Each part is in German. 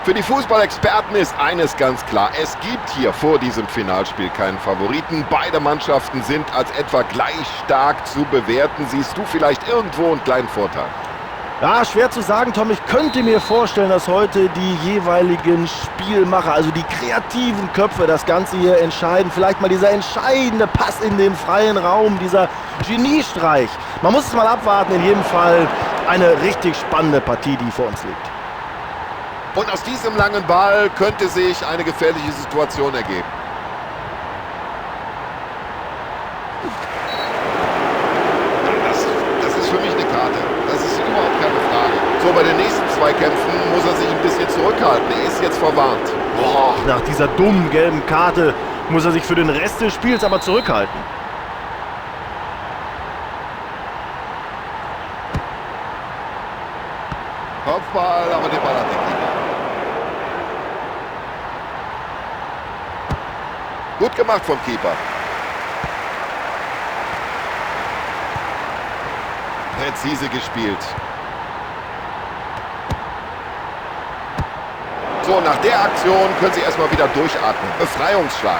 Für die Fußballexperten ist eines ganz klar. Es gibt hier vor diesem Finalspiel keinen Favoriten. Beide Mannschaften sind als etwa gleich stark zu bewerten. Siehst du vielleicht irgendwo einen kleinen Vorteil? Ja, schwer zu sagen, Tom. Ich könnte mir vorstellen, dass heute die jeweiligen Spielmacher, also die kreativen Köpfe, das Ganze hier entscheiden. Vielleicht mal dieser entscheidende Pass in den freien Raum, dieser Geniestreich. Man muss es mal abwarten. In jedem Fall eine richtig spannende Partie, die vor uns liegt. Und aus diesem langen Ball könnte sich eine gefährliche Situation ergeben. Das ist für mich eine Karte. Das ist überhaupt keine Frage. So, bei den nächsten Zweikämpfen muss er sich ein bisschen zurückhalten. Er ist jetzt verwarnt. Boah, nach dieser dummen gelben Karte muss er sich für den Rest des Spiels aber zurückhalten. Kopfball, aber den Ball hat der Keeper. Gut gemacht vom Keeper. Präzise gespielt. So, nach der Aktion können sie erstmal wieder durchatmen. Befreiungsschlag.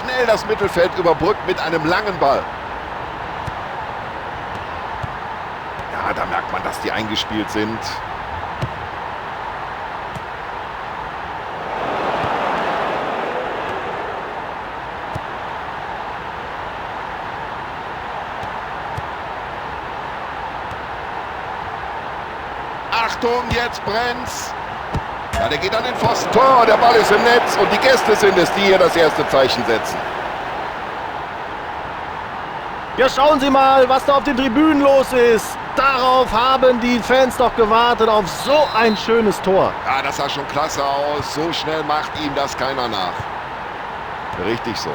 Schnell das Mittelfeld überbrückt mit einem langen Ball. Ja, da merkt man, dass die eingespielt sind. Achtung, jetzt brennt's. Ja, der geht an den Pfosten. Tor, der Ball ist im Netz und die Gäste sind es, die hier das erste Zeichen setzen. Ja, schauen Sie mal, was da auf den Tribünen los ist. Darauf haben die Fans doch gewartet, auf so ein schönes Tor. Ja, das sah schon klasse aus. So schnell macht ihm das keiner nach. Richtig so.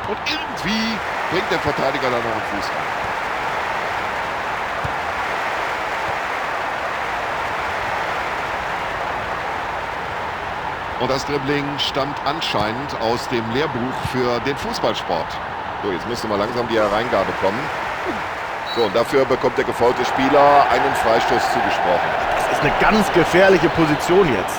Und irgendwie bringt der Verteidiger da noch einen Fuß rein. Und das Dribbling stammt anscheinend aus dem Lehrbuch für den Fußballsport. So, jetzt müsste mal langsam die Hereingabe kommen. So, und dafür bekommt der gefaulte Spieler einen Freistoß zugesprochen. Das ist eine ganz gefährliche Position jetzt.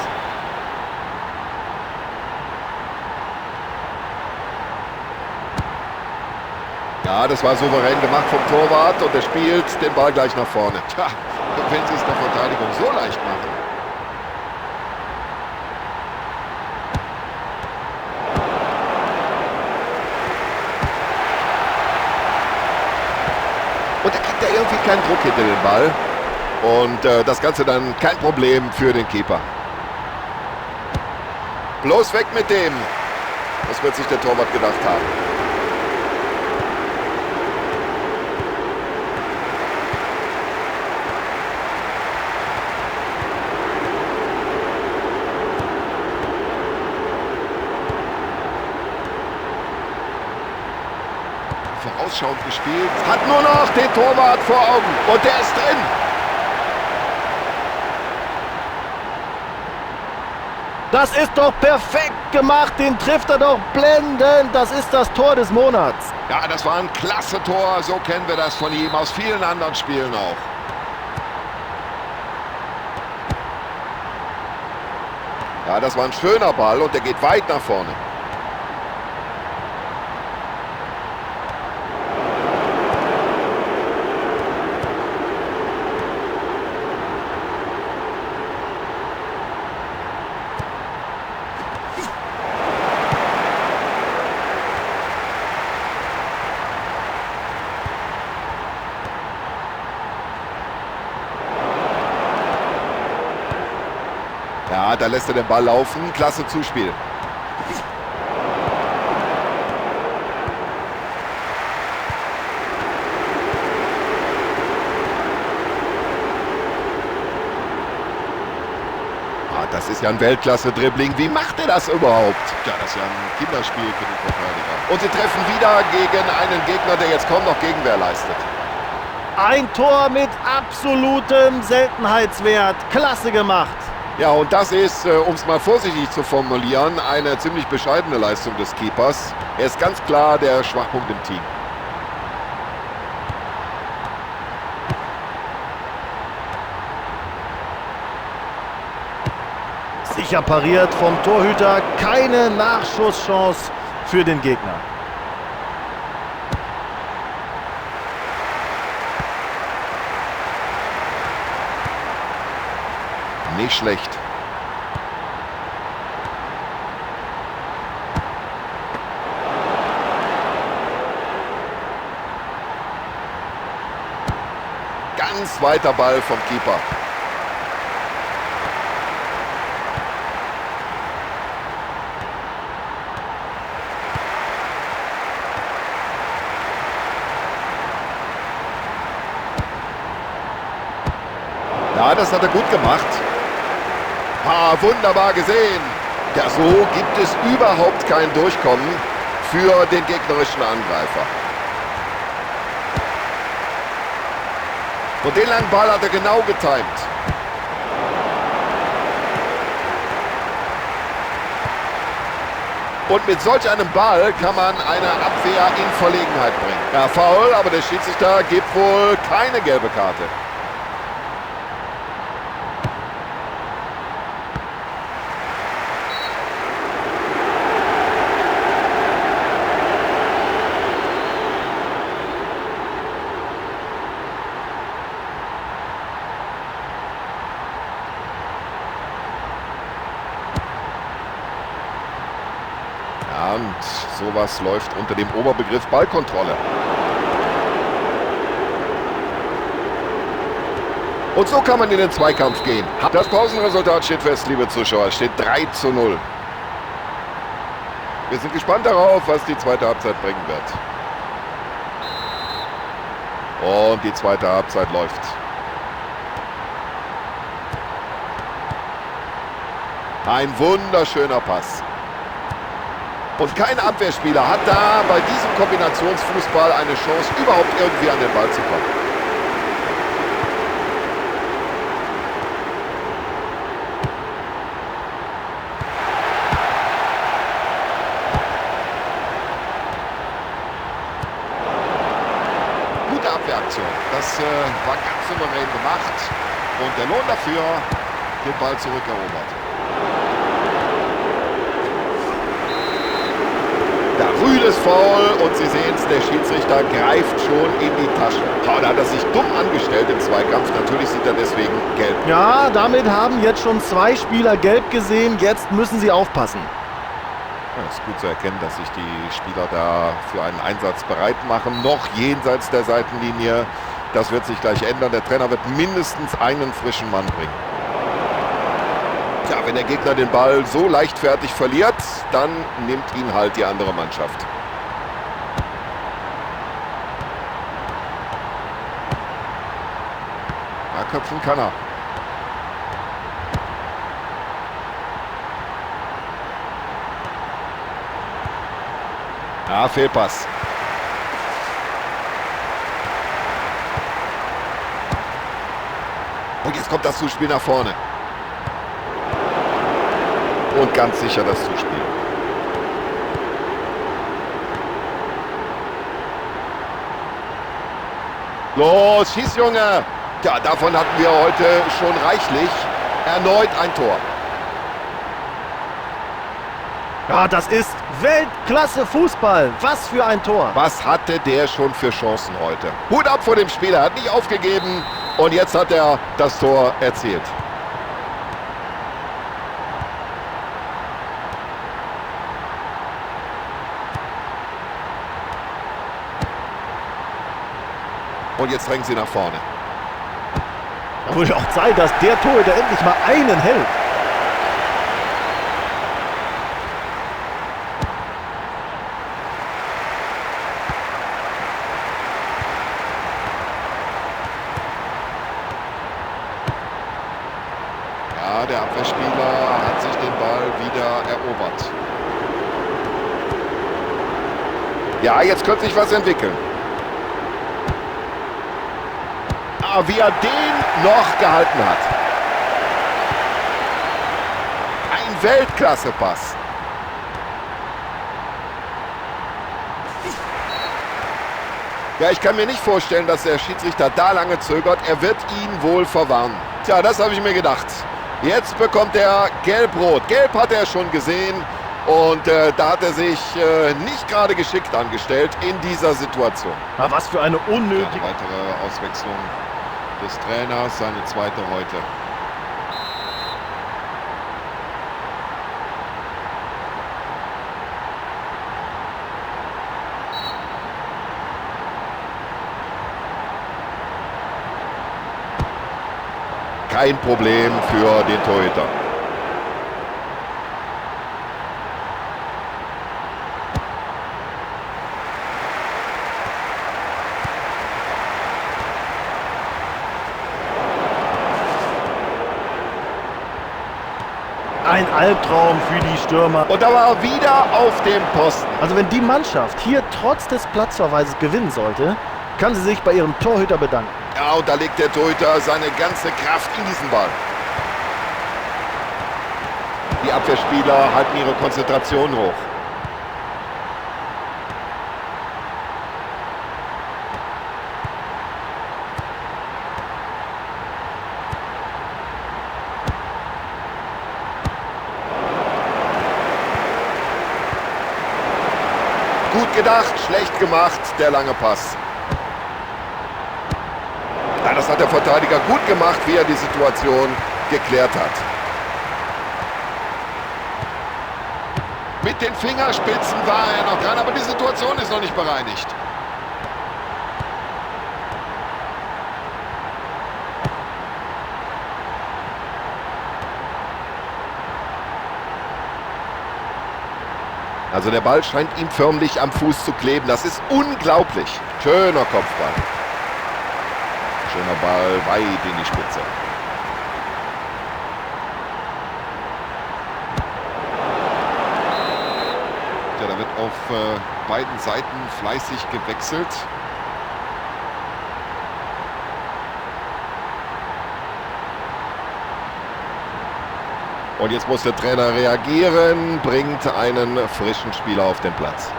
Ja, das war souverän gemacht vom Torwart und er spielt den Ball gleich nach vorne. Tja, wenn sie es der Verteidigung so leicht machen. Und er kriegt da irgendwie keinen Druck hinter den Ball. Und das Ganze dann kein Problem für den Keeper. Bloß weg mit dem. Das wird sich der Torwart gedacht haben. Vorausschauend gespielt. Hat nur noch den Torwart vor Augen. Und der ist drin. Das ist doch perfekt gemacht. Den trifft er doch blendend. Das ist das Tor des Monats. Ja, das war ein klasse Tor. So kennen wir das von ihm aus vielen anderen Spielen auch. Ja, das war ein schöner Ball und der geht weit nach vorne. Ja, da lässt er den Ball laufen. Klasse Zuspiel. Das ist ja ein Weltklasse-Dribbling. Wie macht er das überhaupt? Ja, das ist ja ein Kinderspiel für den Verteidiger. Und sie treffen wieder gegen einen Gegner, der jetzt kaum noch Gegenwehr leistet. Ein Tor mit absolutem Seltenheitswert. Klasse gemacht. Ja, und das ist, um es mal vorsichtig zu formulieren, eine ziemlich bescheidene Leistung des Keepers. Er ist ganz klar der Schwachpunkt im Team. Sicher pariert vom Torhüter. Keine Nachschusschance für den Gegner. Nicht schlecht. Ganz weiter Ball vom Keeper. Ja, das hat er gut gemacht. Wunderbar gesehen. Ja, so gibt es überhaupt kein Durchkommen für den gegnerischen Angreifer. Und den langen Ball hat er genau getimt. Und mit solch einem Ball kann man eine Abwehr in Verlegenheit bringen. Ja, Foul, aber der Schiedsrichter gibt wohl keine gelbe Karte. Und sowas läuft unter dem Oberbegriff Ballkontrolle. Und so kann man in den Zweikampf gehen. Das Pausenresultat steht fest, liebe Zuschauer. Es steht 3:0. Wir sind gespannt darauf, was die zweite Halbzeit bringen wird. Und die zweite Halbzeit läuft. Ein wunderschöner Pass. Und kein Abwehrspieler hat da bei diesem Kombinationsfußball eine Chance, überhaupt irgendwie an den Ball zu kommen. Gute Abwehraktion. Das war ganz souverän gemacht. Und der Lohn dafür, den Ball zurückerobert. Da rüdes Foul und Sie sehen es, der Schiedsrichter greift schon in die Tasche. Da hat er sich dumm angestellt im Zweikampf. Natürlich sieht er deswegen gelb. Ja, damit haben jetzt schon 2 Spieler gelb gesehen. Jetzt müssen sie aufpassen. Ja, es ist gut zu erkennen, dass sich die Spieler da für einen Einsatz bereit machen. Noch jenseits der Seitenlinie. Das wird sich gleich ändern. Der Trainer wird mindestens einen frischen Mann bringen. Ja, wenn der Gegner den Ball so leichtfertig verliert, dann nimmt ihn halt die andere Mannschaft. Ja, köpfen kann er. Ja, Fehlpass. Und jetzt kommt das Zuspiel nach vorne. Und ganz sicher das Zuspiel. Los, schieß, Junge! Ja, davon hatten wir heute schon reichlich. Erneut ein Tor. Ja, das ist Weltklasse Fußball. Was für ein Tor. Was hatte der schon für Chancen heute? Hut ab vor dem Spieler, hat nicht aufgegeben. Und jetzt hat er das Tor erzielt. Und jetzt drängen sie nach vorne. Da wurde auch Zeit, dass der Torhüter endlich mal einen hält. Ja, Ja, der Abwehrspieler hat sich den Ball wieder erobert. Ja, jetzt könnte sich was entwickeln. Ah, wie er den noch gehalten hat. Ein Weltklasse-Pass. Ja, ich kann mir nicht vorstellen, dass der Schiedsrichter da lange zögert. Er wird ihn wohl verwarnen. Tja, das habe ich mir gedacht. Jetzt bekommt er Gelb-Rot. Gelb hat er schon gesehen. Und da hat er sich nicht gerade geschickt angestellt in dieser Situation. Aber was für eine unnötige... Ja, weitere Auswechslung des Trainers, seine zweite heute. Kein Problem für den Torhüter. Ein Albtraum für die Stürmer. Und da war er wieder auf dem Posten. Also wenn die Mannschaft hier trotz des Platzverweises gewinnen sollte, kann sie sich bei ihrem Torhüter bedanken. Ja, und da legt der Torhüter seine ganze Kraft in diesen Ball. Die Abwehrspieler halten ihre Konzentration hoch. Gut gedacht, schlecht gemacht, der lange Pass. Ja, das hat der Verteidiger gut gemacht, wie er die Situation geklärt hat. Mit den Fingerspitzen war er noch dran, aber die Situation ist noch nicht bereinigt. Also der Ball scheint ihm förmlich am Fuß zu kleben. Das ist unglaublich. Schöner Kopfball. Schöner Ball weit in die Spitze. Ja, da wird auf beiden Seiten fleißig gewechselt. Und jetzt muss der Trainer reagieren, bringt einen frischen Spieler auf den Platz.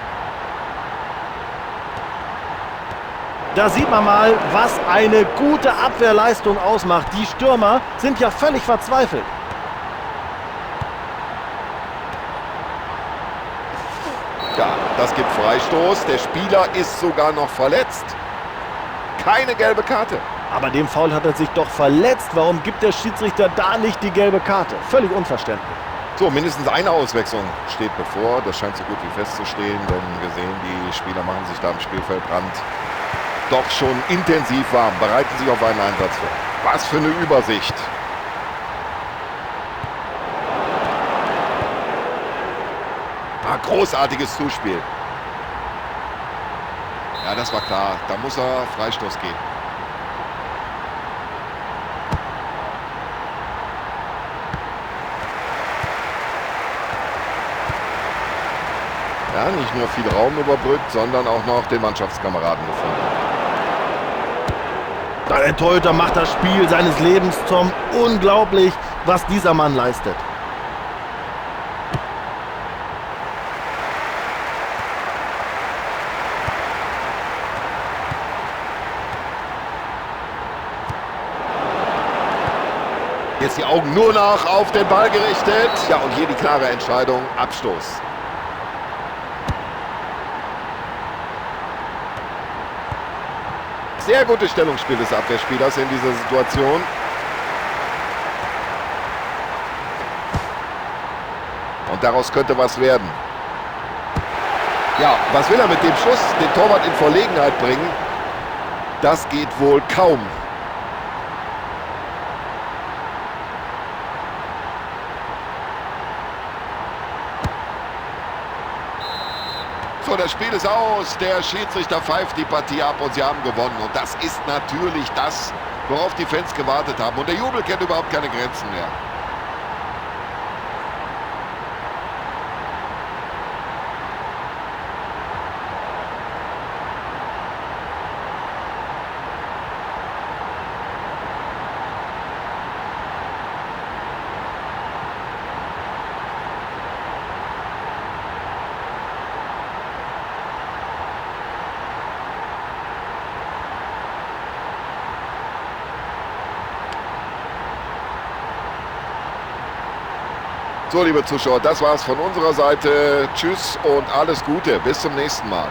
Da sieht man mal, was eine gute Abwehrleistung ausmacht. Die Stürmer sind ja völlig verzweifelt. Ja, das gibt Freistoß. Der Spieler ist sogar noch verletzt. Keine gelbe Karte. Aber dem Foul hat er sich doch verletzt. Warum gibt der Schiedsrichter da nicht die gelbe Karte? Völlig unverständlich. So, mindestens eine Auswechslung steht bevor. Das scheint so gut wie festzustehen, denn wir sehen, die Spieler machen sich da am Spielfeldrand doch schon intensiv warm, bereiten sich auf einen Einsatz vor. Was für eine Übersicht. Großartiges Zuspiel. Ja, das war klar. Da muss er Freistoß geben. Ja, nicht nur viel Raum überbrückt, sondern auch noch den Mannschaftskameraden gefunden. Der Torhüter macht das Spiel seines Lebens, Tom. Unglaublich, was dieser Mann leistet. Jetzt die Augen nur noch auf den Ball gerichtet. Ja, und hier die klare Entscheidung, Abstoß. Sehr gutes Stellungsspiel des Abwehrspielers in dieser Situation. Und daraus könnte was werden. Ja, was will er mit dem Schuss? Den Torwart in Verlegenheit bringen? Das geht wohl kaum. So, das Spiel ist aus. Der Schiedsrichter pfeift die Partie ab und sie haben gewonnen. Und das ist natürlich das, worauf die Fans gewartet haben. Und der Jubel kennt überhaupt keine Grenzen mehr. So, liebe Zuschauer, das war's von unserer Seite. Tschüss und alles Gute. Bis zum nächsten Mal.